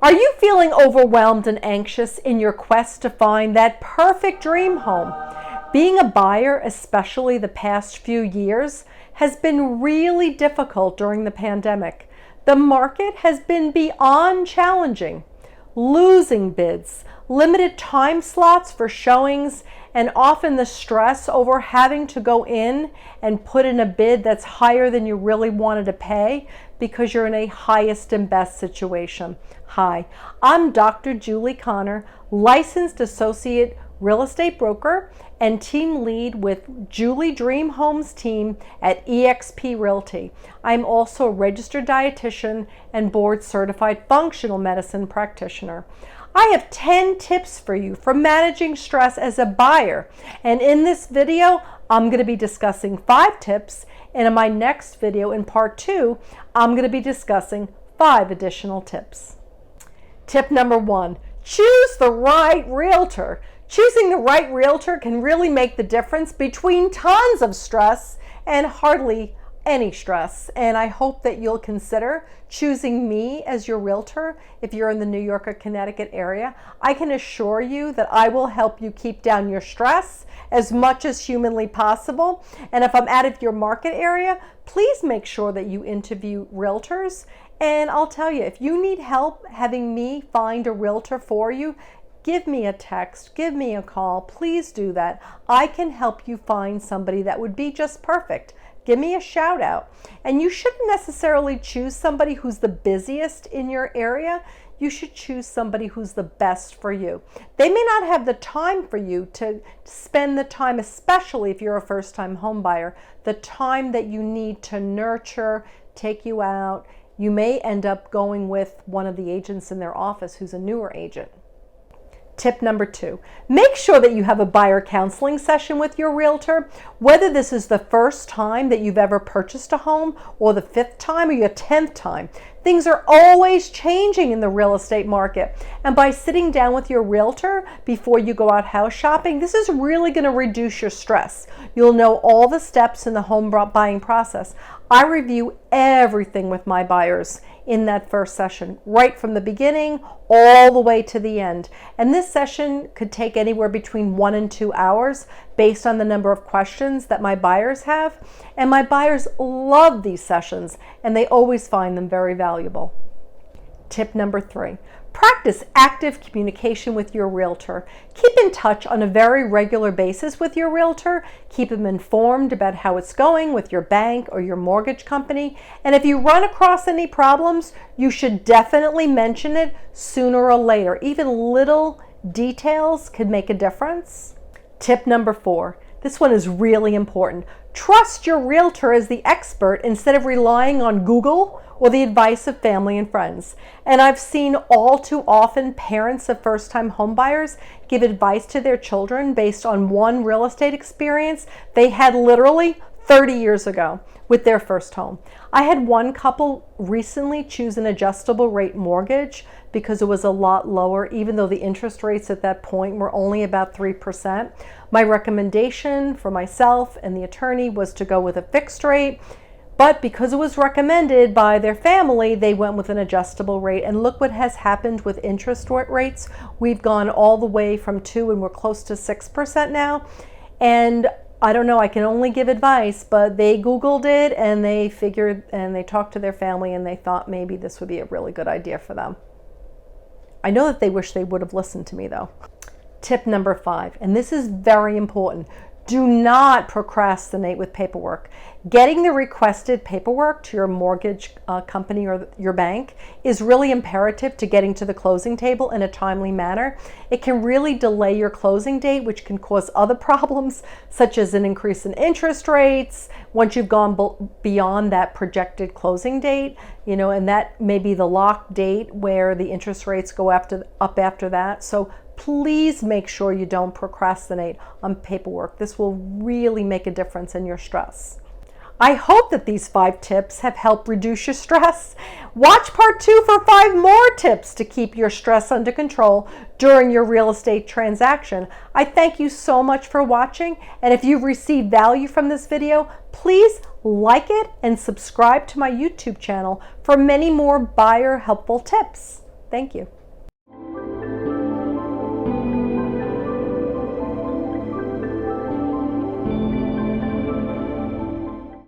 Are you feeling overwhelmed and anxious in your quest to find that perfect dream home? Being a buyer, especially the past few years, has been really difficult during the pandemic. The market has been beyond challenging. Losing bids, limited time slots for showings, and often the stress over having to go in and put in a bid that's higher than you really wanted to pay because you're in a highest and best situation. Hi, I'm Dr. Julie Connor, licensed associate real estate broker and team lead with Julie Dream Homes team at eXp Realty. I'm also a registered dietitian and board certified functional medicine practitioner. I have 10 tips for you for managing stress as a buyer. And in this video, I'm going to be discussing 5 tips. And in my next video, in part 2, I'm going to be discussing 5 additional tips. Tip number 1, choose the right realtor. Choosing the right realtor can really make the difference between tons of stress and hardly any stress. And I hope that you'll consider choosing me as your realtor if you're in the New York or Connecticut area. I can assure you that I will help you keep down your stress as much as humanly possible. And if I'm out of your market area, please make sure that you interview realtors. And I'll tell you, if you need help having me find a realtor for you, give me a text, give me a call, please do that. I can help you find somebody that would be just perfect. Give me a shout out. And you shouldn't necessarily choose somebody who's the busiest in your area. You should choose somebody who's the best for you. They may not have the time for you to spend the time, especially if you're a first-time home buyer, the time that you need to nurture, take you out. You may end up going with one of the agents in their office who's a newer agent. Tip number 2, make sure that you have a buyer counseling session with your realtor. Whether this is the first time that you've ever purchased a home or the 5th time or your 10th time, things are always changing in the real estate market. And by sitting down with your realtor before you go out house shopping, this is really going to reduce your stress. You'll know all the steps in the home buying process. I review everything with my buyers in that first session, right from the beginning all the way to the end. And this session could take anywhere between 1 and 2 hours based on the number of questions that my buyers have. And my buyers love these sessions and they always find them very valuable. Tip number 3, practice active communication with your realtor. Keep in touch on a very regular basis with your realtor. Keep them informed about how it's going with your bank or your mortgage company. And if you run across any problems, you should definitely mention it sooner or later. Even little details could make a difference. Tip number 4, this one is really important. Trust your realtor as the expert instead of relying on Google or the advice of family and friends. And I've seen all too often parents of first-time homebuyers give advice to their children based on one real estate experience they had literally 30 years ago with their first home. I had one couple recently choose an adjustable rate mortgage because it was a lot lower, even though the interest rates at that point were only about 3%. My recommendation for myself and the attorney was to go with a fixed rate. But because it was recommended by their family, they went with an adjustable rate. And look what has happened with interest rates. We've gone all the way from 2 and we're close to 6% now. And I don't know, I can only give advice, but they Googled it and they figured and they talked to their family and they thought maybe this would be a really good idea for them. I know that they wish they would have listened to me though. Tip number 5, and this is very important. Do not procrastinate with paperwork. Getting the requested paperwork to your mortgage company or your bank is really imperative to getting to the closing table in a timely manner. It can really delay your closing date, which can cause other problems, such as an increase in interest rates once you've gone beyond that projected closing date, and that may be the lock date where the interest rates go up after that. So please make sure you don't procrastinate on paperwork. This will really make a difference in your stress. I hope that these 5 tips have helped reduce your stress. Watch part 2 for 5 more tips to keep your stress under control during your real estate transaction. I thank you so much for watching, and if you've received value from this video, please like it and subscribe to my YouTube channel for many more buyer helpful tips. Thank you.